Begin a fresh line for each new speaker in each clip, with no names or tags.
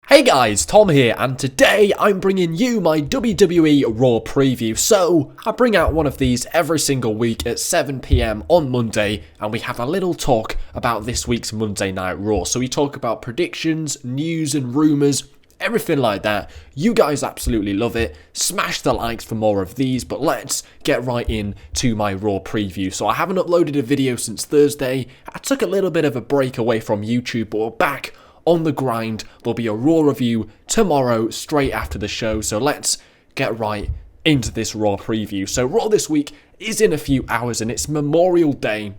Hey guys, Tom here, and today I'm bringing you my WWE Raw preview. So, I bring out one of these every single week at 7 PM on Monday, and we have a little talk about this week's Monday Night Raw. So we talk about predictions, news and rumours, everything like that. You guys absolutely love it. Smash the likes for more of these, but let's get right in to my Raw preview. So I haven't uploaded a video since Thursday. I took a little bit of a break away from YouTube, but we're back on the grind. There'll be a Raw review tomorrow straight after the show, so let's get right into this Raw preview. So Raw this week is in a few hours and it's Memorial Day,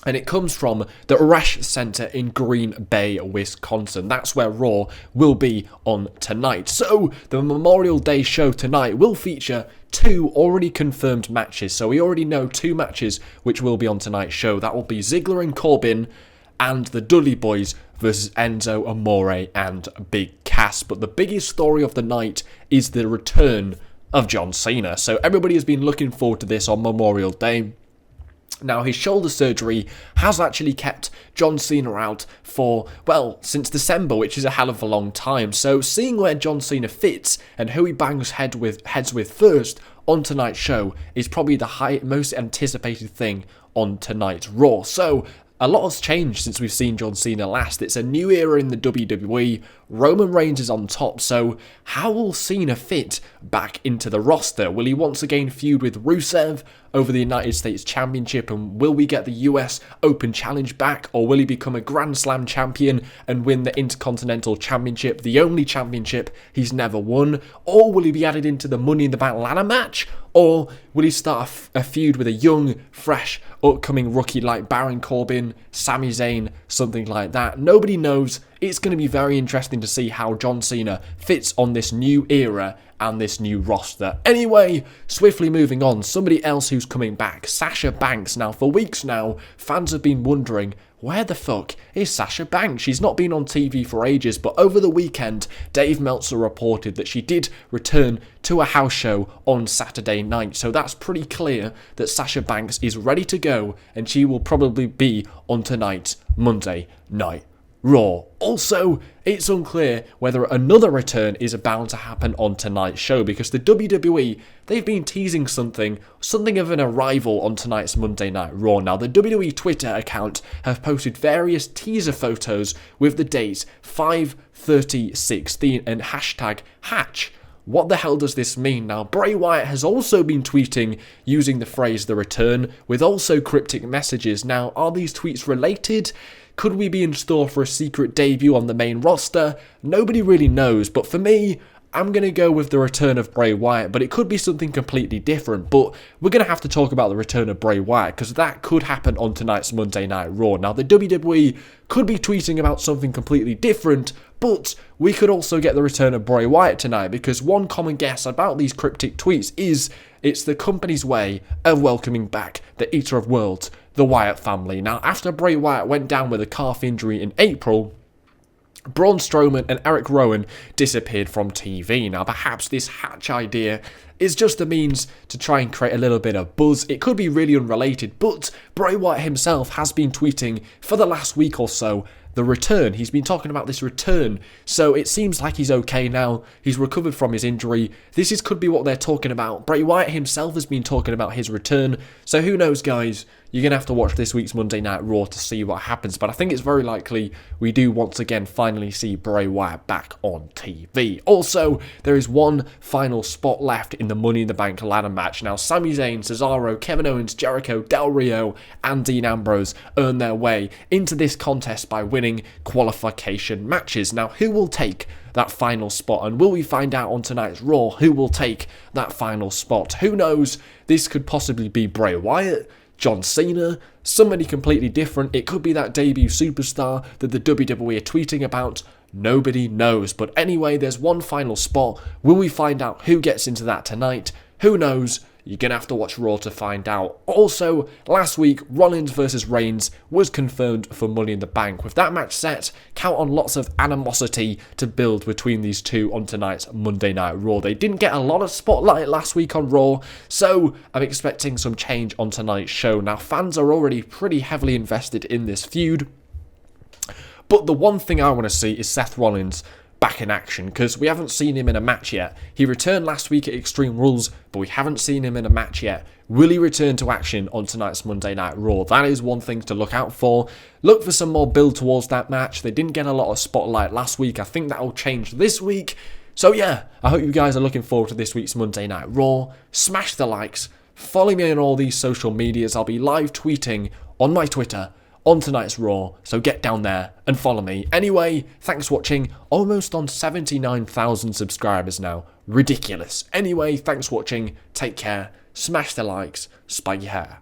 and it comes from the Resch Center in Green Bay, Wisconsin. That's where Raw will be on tonight. So the Memorial Day show tonight will feature two already confirmed matches. So we already know two matches which will be on tonight's show. That will be Ziggler and Corbin and the Dudley Boys versus Enzo Amore and Big Cass. But the biggest story of the night is the return of John Cena. So everybody has been looking forward to this on Memorial Day. Now, his shoulder surgery has actually kept John Cena out for, well, since December, which is a hell of a long time. So seeing where John Cena fits and who he bangs heads with first on tonight's show is probably the most anticipated thing on tonight's Raw. So a lot has changed since we've seen John Cena last. It's a new era in the WWE. Roman Reigns is on top, so how will Cena fit back into the roster? Will he once again feud with Rusev over the United States Championship, and will we get the US Open Challenge back, or will he become a Grand Slam champion and win the Intercontinental Championship, the only championship he's never won? Or will he be added into the Money in the Bank ladder match? Or will he start a feud with a young, fresh, upcoming rookie like Baron Corbin, Sami Zayn, something like that? Nobody knows. It's going to be very interesting to see how John Cena fits on this new era and this new roster. Anyway, swiftly moving on, somebody else who's coming back, Sasha Banks. Now, for weeks now, fans have been wondering, where the fuck is Sasha Banks? She's not been on TV for ages, but over the weekend, Dave Meltzer reported that she did return to a house show on Saturday night. So that's pretty clear that Sasha Banks is ready to go, and she will probably be on tonight's Monday Night Raw. Also, it's unclear whether another return is about to happen on tonight's show, because the WWE, they've been teasing something of an arrival on tonight's Monday Night Raw. Now, the WWE Twitter account have posted various teaser photos with the date 5/30/16 and hashtag Hatch. What the hell does this mean? Now, Bray Wyatt has also been tweeting using the phrase the return, with also cryptic messages. Now, are these tweets related? Could we be in store for a secret debut on the main roster? Nobody really knows, but for me, I'm going to go with the return of Bray Wyatt, but it could be something completely different. But we're going to have to talk about the return of Bray Wyatt, because that could happen on tonight's Monday Night Raw. Now, the WWE could be tweeting about something completely different, but we could also get the return of Bray Wyatt tonight, because one common guess about these cryptic tweets is it's the company's way of welcoming back the Eater of Worlds, the Wyatt family. Now, after Bray Wyatt went down with a calf injury in April, Braun Strowman and Eric Rowan disappeared from TV. Now, perhaps this Hatch idea is just a means to try and create a little bit of buzz. It could be really unrelated, but Bray Wyatt himself has been tweeting for the last week or so the return. He's been talking about this return, so it seems like he's okay now. He's recovered from his injury. This could be what they're talking about. Bray Wyatt himself has been talking about his return, so who knows, guys? You're going to have to watch this week's Monday Night Raw to see what happens, but I think it's very likely we do once again finally see Bray Wyatt back on TV. Also, there is one final spot left in the Money in the Bank ladder match. Now, Sami Zayn, Cesaro, Kevin Owens, Jericho, Del Rio, and Dean Ambrose earn their way into this contest by winning qualification matches. Now, who will take that final spot, and will we find out on tonight's Raw who will take that final spot? Who knows? This could possibly be Bray Wyatt, John Cena, somebody completely different. It could be that debut superstar that the WWE are tweeting about. Nobody knows. But anyway, there's one final spot. Will we find out who gets into that tonight? Who knows? You're going to have to watch Raw to find out. Also, last week, Rollins versus Reigns was confirmed for Money in the Bank. With that match set, count on lots of animosity to build between these two on tonight's Monday Night Raw. They didn't get a lot of spotlight last week on Raw, so I'm expecting some change on tonight's show. Now, fans are already pretty heavily invested in this feud, but the one thing I want to see is Seth Rollins back in action, because we haven't seen him in a match yet. He returned last week at Extreme Rules, but we haven't seen him in a match yet. Will he return to action on tonight's Monday Night Raw? That is one thing to look out for. Look for some more build towards that match. They didn't get a lot of spotlight last week. I think that will change this week. So yeah, I hope you guys are looking forward to this week's Monday Night Raw. Smash the likes. Follow me on all these social medias. I'll be live tweeting on my Twitter on tonight's Raw, so get down there and follow me. Anyway, thanks for watching. Almost on 79,000 subscribers now. Ridiculous. Anyway, thanks for watching. Take care. Smash the likes. Spike your hair.